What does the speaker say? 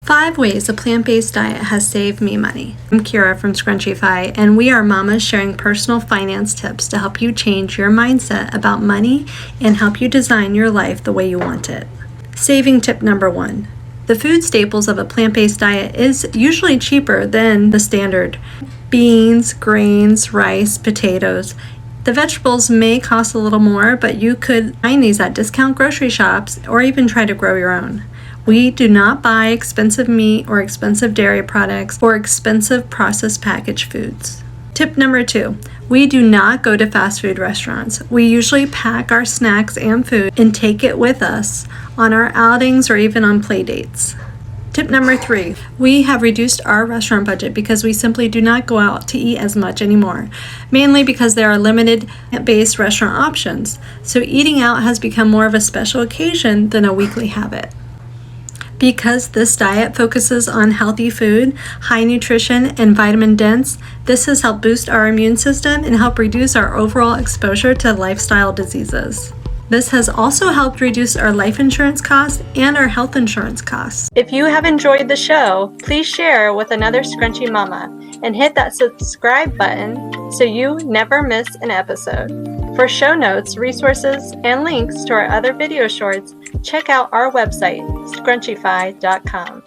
5 ways a plant-based diet has saved me money. I'm Kira from Scrunchify, and we are mamas sharing personal finance tips to help you change your mindset about money and help you design your life the way you want it. Saving tip number 1. The food staples of a plant-based diet is usually cheaper than the standard. Beans, grains, rice, potatoes. The vegetables may cost a little more, but you could find these at discount grocery shops or even try to grow your own. We do not buy expensive meat or expensive dairy products or expensive processed packaged foods. Tip number 2. We do not go to fast food restaurants. We usually pack our snacks and food and take it with us on our outings or even on play dates. Tip number 3. We have reduced our restaurant budget because we simply do not go out to eat as much anymore, mainly because there are limited plant-based restaurant options. So eating out has become more of a special occasion than a weekly habit. Because this diet focuses on healthy food, high nutrition, and vitamin dense, this has helped boost our immune system and help reduce our overall exposure to lifestyle diseases. This has also helped reduce our life insurance costs and our health insurance costs. If you have enjoyed the show, please share with another Scrunchy Mama and hit that subscribe button so you never miss an episode. For show notes, resources, and links to our other video shorts, check out our website, scrunchify.com.